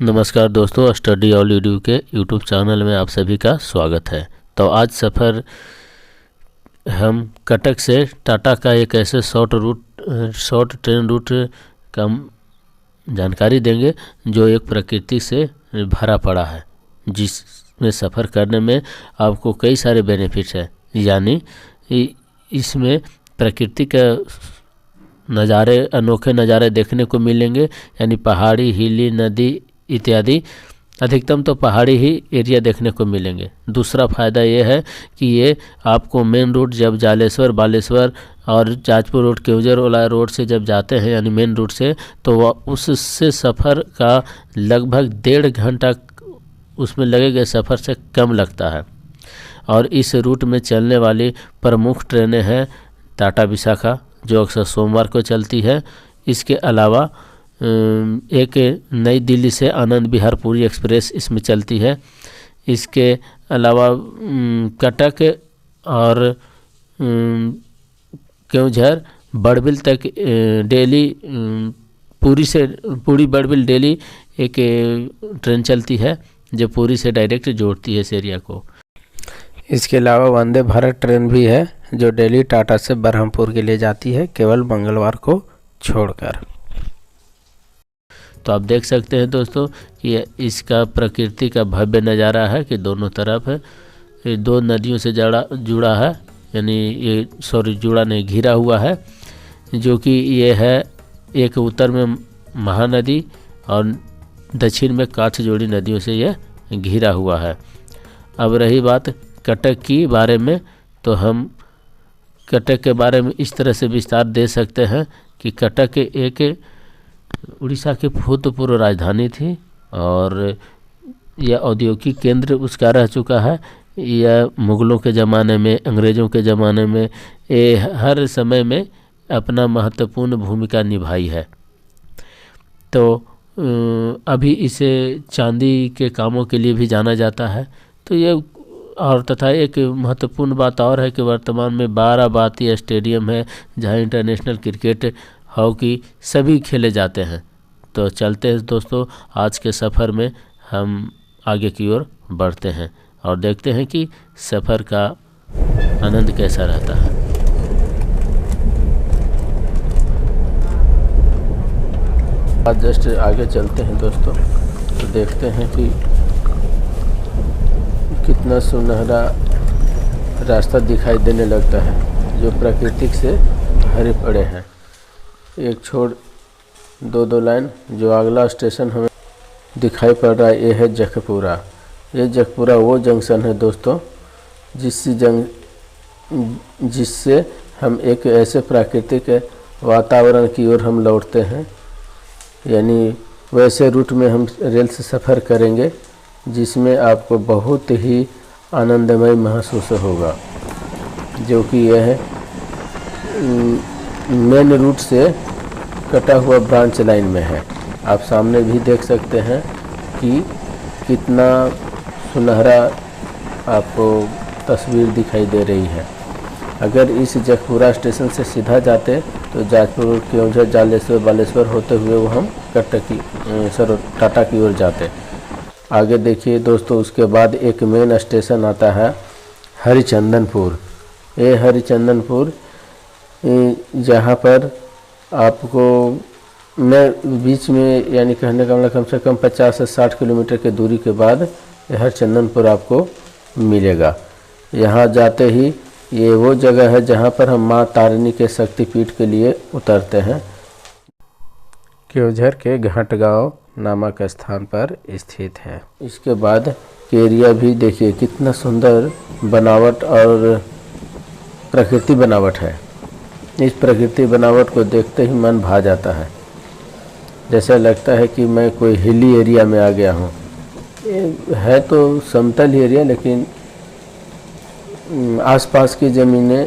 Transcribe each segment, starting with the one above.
नमस्कार दोस्तों, study all Edu के यूट्यूब चैनल में आप सभी का स्वागत है। तो आज सफ़र हम कटक से टाटा का एक ऐसे शॉर्ट ट्रेन रूट का जानकारी देंगे जो एक प्रकृति से भरा पड़ा है, जिसमें सफ़र करने में आपको कई सारे बेनिफिट्स हैं। यानी इसमें प्रकृति का नज़ारे, अनोखे नज़ारे देखने को मिलेंगे। यानी पहाड़ी, हिली, नदी इत्यादि, अधिकतम तो पहाड़ी ही एरिया देखने को मिलेंगे। दूसरा फ़ायदा ये है कि ये आपको मेन रूट जब जालेश्वर, बालेश्वर और जाजपुर रोड, केवझर वाला रोड से जब जाते हैं, यानी मेन रूट से, तो वह उससे सफ़र का लगभग 1.5 घंटा उसमें लगेगा, सफ़र से कम लगता है। और इस रूट में चलने वाली प्रमुख ट्रेनें हैं टाटा विशाखा, जो अक्सर सोमवार को चलती है। इसके अलावा एक नई दिल्ली से आनंद विहार पुरी एक्सप्रेस इसमें चलती है। इसके अलावा कटक और केवझर, बड़बिल तक डेली पुरी बड़बिल डेली एक ट्रेन चलती है जो पुरी से डायरेक्ट जोड़ती है इस एरिया को। इसके अलावा वंदे भारत ट्रेन भी है जो डेली टाटा से बरहमपुर के लिए जाती है, केवल मंगलवार को छोड़कर। तो आप देख सकते हैं दोस्तों कि इसका प्रकृति का भव्य नज़ारा है कि दोनों तरफ है, ये 2 नदियों से जुड़ा है। यानी ये जुड़ा नहीं, घिरा हुआ है, जो कि ये है एक उत्तर में महानदी और दक्षिण में काठजोड़ी नदियों से यह घिरा हुआ है। अब रही बात कटक की बारे में, तो हम कटक के बारे में इस तरह से विस्तार दे सकते हैं कि कटक एक उड़ीसा की भूतपूर्व राजधानी थी और यह औद्योगिक केंद्र उसका रह चुका है। यह मुग़लों के ज़माने में, अंग्रेज़ों के ज़माने में, ये हर समय में अपना महत्वपूर्ण भूमिका निभाई है। तो अभी इसे चांदी के कामों के लिए भी जाना जाता है। तो ये और तथा एक महत्वपूर्ण बात और है कि वर्तमान में 12 भारतीय स्टेडियम है जहां इंटरनेशनल क्रिकेट, हॉकी सभी खेले जाते हैं। तो चलते हैं दोस्तों, आज के सफ़र में हम आगे की ओर बढ़ते हैं और देखते हैं कि सफ़र का आनंद कैसा रहता है। आज जस्ट आगे चलते हैं दोस्तों, तो देखते हैं कि कितना सुनहरा रास्ता दिखाई देने लगता है जो प्राकृतिक से भरे पड़े हैं। एक छोड़ 2 लाइन जो अगला स्टेशन हमें दिखाई पड़ रहा है, ये है जखपुरा। ये जखपुरा वो जंक्शन है दोस्तों जिससे हम एक ऐसे प्राकृतिक वातावरण की ओर हम लौटते हैं। यानी वैसे रूट में हम रेल से सफ़र करेंगे जिसमें आपको बहुत ही आनंदमय महसूस होगा, जो कि यह मेन रूट से कटा हुआ ब्रांच लाइन में है। आप सामने भी देख सकते हैं कि कितना सुनहरा आपको तस्वीर दिखाई दे रही है। अगर इस जखपुरा स्टेशन से सीधा जाते तो जाजपुर, केवझर, जालेश्वर, बालेश्वर होते हुए वो हम टाटा की ओर जाते। आगे देखिए दोस्तों, उसके बाद एक मेन स्टेशन आता है हरिचंदनपुर। ये हरिचंदनपुर जहाँ पर आपको मैं बीच में, यानी कहने का मतलब कम से कम 50 से 60 किलोमीटर के दूरी के बाद हरिचंदनपुर आपको मिलेगा। यहाँ जाते ही ये वो जगह है जहाँ पर हम माँ तारिणी के शक्तिपीठ के लिए उतरते हैं। केवझर के घाटगांव नामक स्थान पर स्थित है। इसके बाद के एरिया भी देखिए कितना सुंदर बनावट और प्रकृति बनावट है। इस प्रकृति बनावट को देखते ही मन भा जाता है, जैसा लगता है कि मैं कोई हिली एरिया में आ गया हूँ। है तो समतल ही एरिया, लेकिन आसपास की ज़मीनें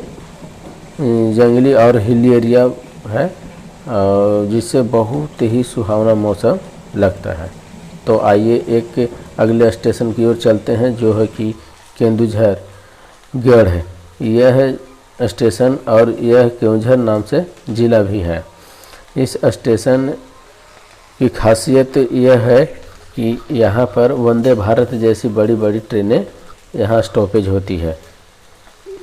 जंगली और हिली एरिया है, जिससे बहुत ही सुहावना मौसम लगता है। तो आइए एक अगले स्टेशन की ओर चलते हैं जो है कि केंदुझर गढ़ है। यह है स्टेशन और यह केवझर नाम से ज़िला भी है। इस स्टेशन की खासियत यह है कि यहाँ पर वंदे भारत जैसी बड़ी बड़ी ट्रेनें यहाँ स्टॉपेज होती है।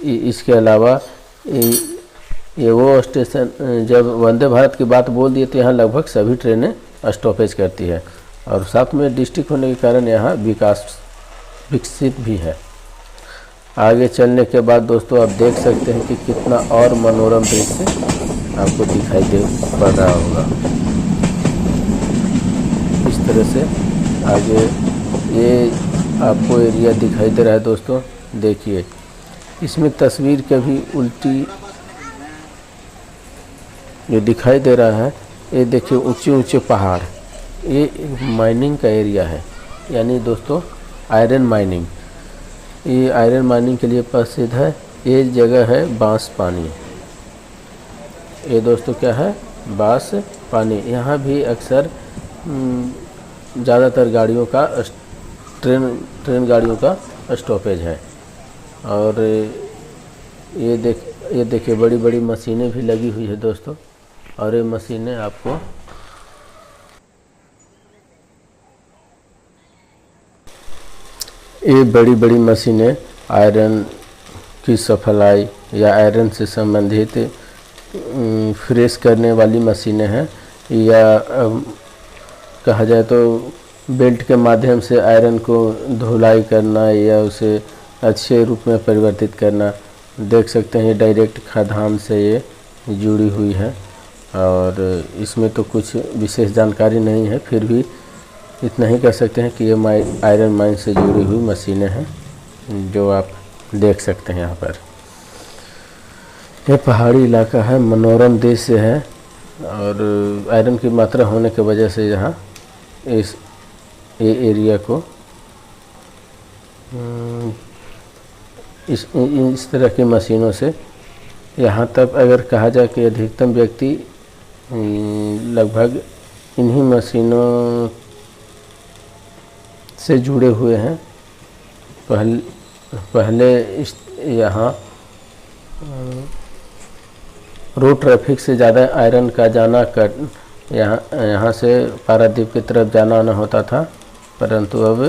इसके अलावा ये वो स्टेशन, जब वंदे भारत की बात बोल दिए तो यहाँ लगभग सभी ट्रेनें स्टॉपेज करती है। और साथ में डिस्ट्रिक्ट होने के कारण यहाँ विकसित भी है। आगे चलने के बाद दोस्तों आप देख सकते हैं कि कितना और मनोरम दृश्य आपको दिखाई दे पड़ रहा होगा। इस तरह से आगे ये आपको एरिया दिखाई दे रहा है दोस्तों। देखिए इसमें तस्वीर कभी उल्टी ये दिखाई दे रहा है। ये देखिए ऊंचे ऊंचे पहाड़, ये माइनिंग का एरिया है, यानी दोस्तों आयरन माइनिंग। ये आयरन माइनिंग के लिए प्रसिद्ध है। ये जगह है बांस पानी। ये दोस्तों क्या है, बांस पानी। यहाँ भी अक्सर ज़्यादातर गाड़ियों का ट्रेन गाड़ियों का स्टॉपेज है। और ये देखिए बड़ी बड़ी मशीनें भी लगी हुई है दोस्तों। और ये मशीनें आपको ये बड़ी बड़ी मशीनें आयरन की सप्लाई या आयरन से संबंधित फ्रेश करने वाली मशीनें हैं, या कहा जाए तो बेल्ट के माध्यम से आयरन को धुलाई करना या उसे अच्छे रूप में परिवर्तित करना। देख सकते हैं ये डायरेक्ट खदान से ये जुड़ी हुई है। और इसमें तो कुछ विशेष जानकारी नहीं है, फिर भी इतना ही कह सकते हैं कि ये आयरन माइन से जुड़ी हुई मशीनें हैं जो आप देख सकते हैं यहाँ पर। यह पहाड़ी इलाका है, मनोरम दृश्य है। और आयरन की मात्रा होने की वजह से यहाँ ये एरिया को इस तरह की मशीनों से, यहाँ तक अगर कहा जाए कि अधिकतम व्यक्ति लगभग इन्हीं मशीनों से जुड़े हुए हैं। पहले यहाँ रोड ट्रैफिक से ज़्यादा आयरन का जाना यहाँ से पारादीप की तरफ जाना आना होता था, परंतु अब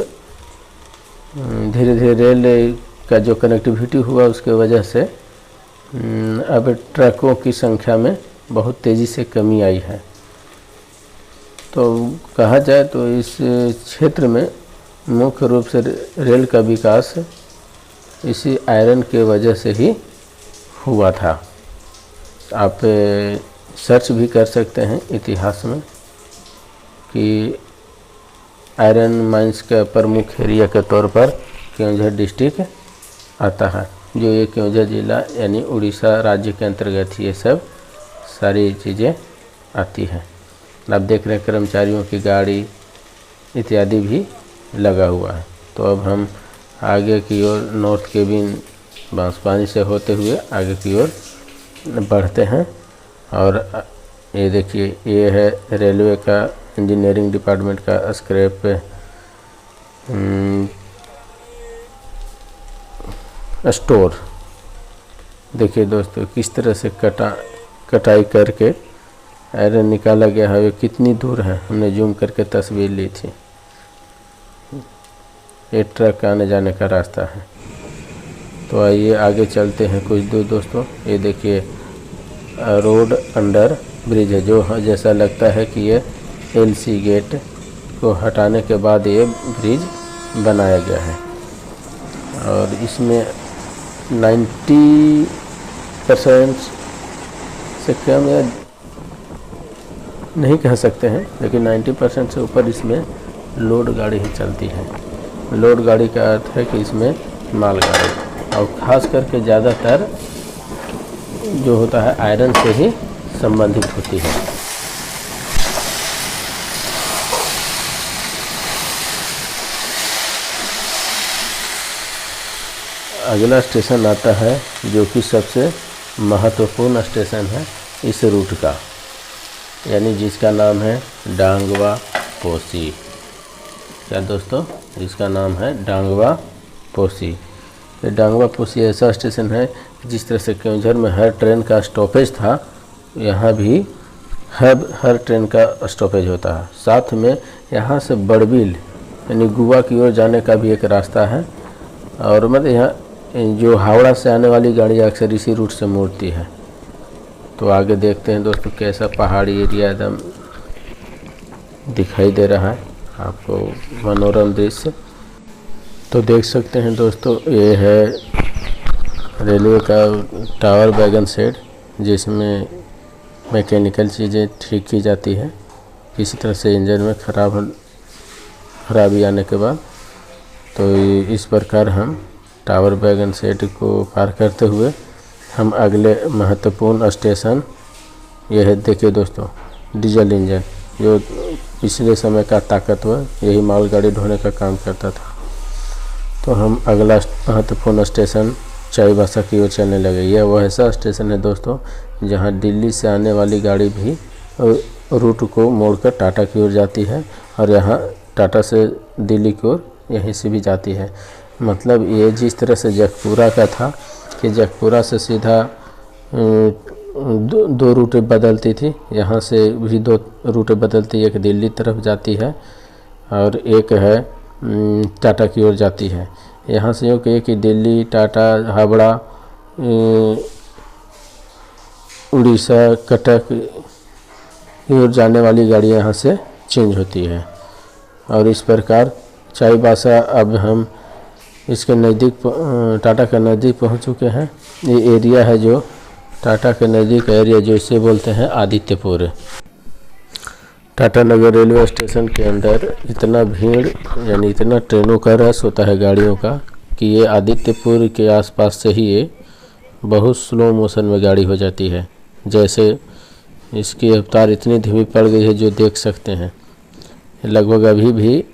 धीरे धीरे रेल का जो कनेक्टिविटी हुआ उसके वजह से अब ट्रकों की संख्या में बहुत तेज़ी से कमी आई है। तो कहा जाए तो इस क्षेत्र में मुख्य रूप से रेल का विकास इसी आयरन के वजह से ही हुआ था। आप सर्च भी कर सकते हैं इतिहास में कि आयरन माइंस का प्रमुख एरिया के तौर पर केओंझर डिस्ट्रिक्ट आता है, जो ये केओंझर जिला यानी उड़ीसा राज्य के अंतर्गत ये सब सारी चीज़ें आती हैं। आप देख रहे हैं कर्मचारियों की गाड़ी इत्यादि भी लगा हुआ है। तो अब हम आगे की ओर नॉर्थ केबिन बांसपानी से होते हुए आगे की ओर बढ़ते हैं। और ये देखिए ये है रेलवे का इंजीनियरिंग डिपार्टमेंट का स्क्रैप स्टोर। देखिए दोस्तों किस तरह से कटाई करके आयरन निकाला गया है। ये कितनी दूर है, हमने जूम करके तस्वीर ली थी। ये ट्रक आने जाने का रास्ता है। तो आइए आगे चलते हैं कुछ दूर दोस्तों। ये देखिए रोड अंडर ब्रिज है, जो जैसा लगता है कि ये एलसी गेट को हटाने के बाद ये ब्रिज बनाया गया है। और इसमें 90% से कम या नहीं कह सकते हैं, लेकिन 90% से ऊपर इसमें लोड गाड़ी ही चलती है। लोड गाड़ी का अर्थ है कि इसमें मालगाड़ी, और ख़ास करके ज़्यादातर जो होता है आयरन से ही संबंधित होती है। अगला स्टेशन आता है जो कि सबसे महत्वपूर्ण स्टेशन है इस रूट का, यानी जिसका नाम है डांगवा पोसी। क्या दोस्तों, जिसका नाम है डांगवा पोसी। ये डांगवा पोसी ऐसा स्टेशन है जिस तरह से केओंझर में हर ट्रेन का स्टॉपेज था, यहाँ भी हर ट्रेन का स्टॉपेज होता है। साथ में यहाँ से बड़बिल यानी गोवा की ओर जाने का भी एक रास्ता है। और मतलब यहाँ जो हावड़ा से आने वाली गाड़ी अक्सर इसी रूट से मुड़ती है। तो आगे देखते हैं दोस्तों कैसा पहाड़ी एरिया एकदम दिखाई दे रहा है आपको, मनोरम दृश्य। तो देख सकते हैं दोस्तों, ये है रेलवे का टावर वैगन शेड, जिसमें मैकेनिकल चीज़ें ठीक की जाती है किसी तरह से इंजन में खराबी आने के बाद। तो इस प्रकार हम टावर वैगन शेड को पार करते हुए हम अगले महत्वपूर्ण स्टेशन, यह है देखिए दोस्तों डीजल इंजन, जो पिछले समय का ताकतवर यही मालगाड़ी ढोने का काम करता था। तो हम अगला महत्वपूर्ण स्टेशन चाईबासा की ओर चलने लगे। यह वह ऐसा स्टेशन है दोस्तों जहां दिल्ली से आने वाली गाड़ी भी रूट को मोड़कर टाटा की ओर जाती है, और यहाँ टाटा से दिल्ली की ओर यहीं से भी जाती है। मतलब ये जिस तरह से जगपुरा का था कि जगपुरा से सीधा दो रूटें बदलती थी, यहाँ से भी 2 रूटें बदलती, एक दिल्ली तरफ जाती है और एक है टाटा की ओर जाती है। यहाँ से यूँ कि दिल्ली, टाटा, हावड़ा, उड़ीसा, कटक की ओर जाने वाली गाड़ियाँ यहाँ से चेंज होती है। और इस प्रकार चाईबासा अब हम इसके नज़दीक, टाटा के नज़दीक पहुँच चुके हैं। ये एरिया है जो टाटा के नज़दीक एरिया, जो इसे बोलते हैं आदित्यपुर। टाटा नगर रेलवे स्टेशन के अंदर इतना भीड़, यानी इतना ट्रेनों का रश होता है गाड़ियों का, कि ये आदित्यपुर के आसपास से ही ये बहुत स्लो मोशन में गाड़ी हो जाती है। जैसे इसकी रफ्तार इतनी धीमी पड़ गई है जो देख सकते हैं, लगभग अभी भी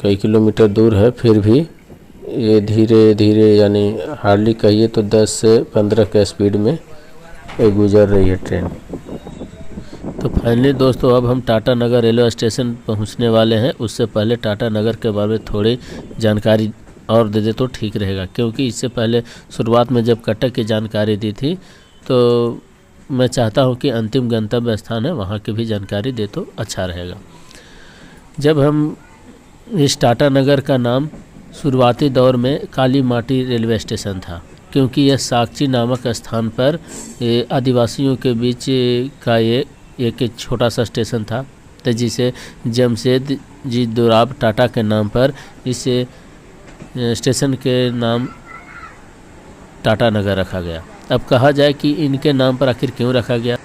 कई किलोमीटर दूर है, फिर भी ये धीरे धीरे, यानी हार्डली कहिए तो 10 से 15 के स्पीड में ये गुजर रही है ट्रेन। तो फाइनली दोस्तों अब हम टाटा नगर रेलवे स्टेशन पहुंचने वाले हैं। उससे पहले टाटा नगर के बारे में थोड़ी जानकारी और दे दे तो ठीक रहेगा, क्योंकि इससे पहले शुरुआत में जब कटक की जानकारी दी थी तो मैं चाहता हूं कि अंतिम गंतव्य स्थान है वहां की भी जानकारी दे तो अच्छा रहेगा। जब हम इस टाटा नगर का नाम शुरुआती दौर में काली माटी रेलवे स्टेशन था, क्योंकि यह साकची नामक स्थान पर आदिवासियों के बीच का ये एक छोटा सा स्टेशन था, तो जिसे जमशेद जी दोराब टाटा के नाम पर इस स्टेशन के नाम टाटा नगर रखा गया। अब कहा जाए कि इनके नाम पर आखिर क्यों रखा गया।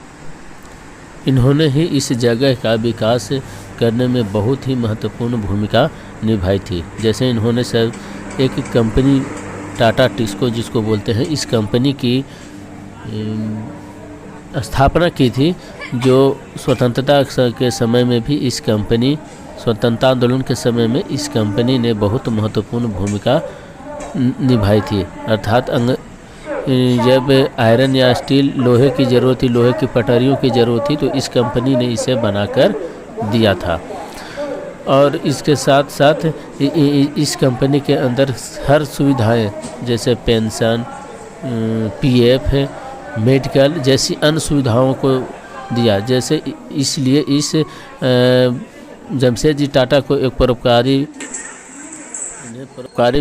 इन्होंने ही इस जगह का विकास करने में बहुत ही महत्वपूर्ण भूमिका निभाई थी। जैसे इन्होंने सब एक कंपनी टाटा टिस्को जिसको बोलते हैं, इस कंपनी की स्थापना की थी, जो स्वतंत्रता के समय में भी इस कंपनी, स्वतंत्रता आंदोलन के समय में इस कंपनी ने बहुत महत्वपूर्ण भूमिका निभाई थी। अर्थात जब आयरन या स्टील, लोहे की ज़रूरत थी, लोहे की पटरियों की ज़रूरत थी, तो इस कंपनी ने इसे बनाकर दिया था। और इसके साथ साथ इस कंपनी के अंदर हर सुविधाएं, जैसे पेंशन, पीएफ, मेडिकल जैसी अन्य सुविधाओं को दिया। जैसे इसलिए इस जमशेद जी टाटा को एक परोपकारी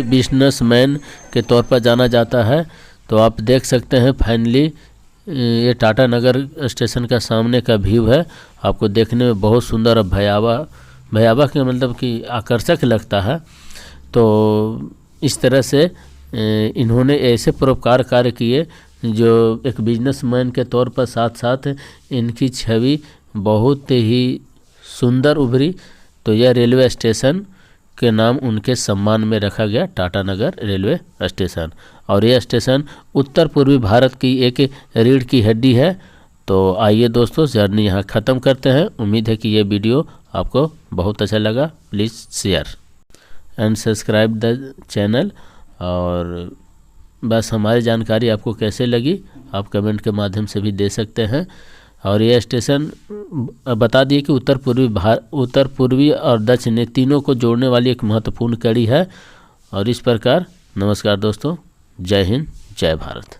बिजनेसमैन के तौर पर जाना जाता है। तो आप देख सकते हैं फाइनली ये टाटा नगर स्टेशन का सामने का व्यू है। आपको देखने में बहुत सुंदर और भयावह के मतलब कि आकर्षक लगता है। तो इस तरह से इन्होंने ऐसे परोपकार कार्य किए जो एक बिजनेसमैन के तौर पर साथ साथ इनकी छवि बहुत ही सुंदर उभरी। तो यह रेलवे स्टेशन के नाम उनके सम्मान में रखा गया, टाटा नगर रेलवे स्टेशन। और यह स्टेशन उत्तर पूर्वी भारत की एक रीढ़ की हड्डी है। तो आइए दोस्तों, जर्नी यहाँ ख़त्म करते हैं। उम्मीद है कि ये वीडियो आपको बहुत अच्छा लगा। Please share and subscribe the channel. और बस हमारी जानकारी आपको कैसे लगी आप कमेंट के माध्यम से भी दे सकते हैं। और यह स्टेशन बता दिए कि उत्तर पूर्वी और दक्षिण तीनों को जोड़ने वाली एक महत्वपूर्ण कड़ी है। और इस प्रकार नमस्कार दोस्तों, जय हिंद, जय भारत।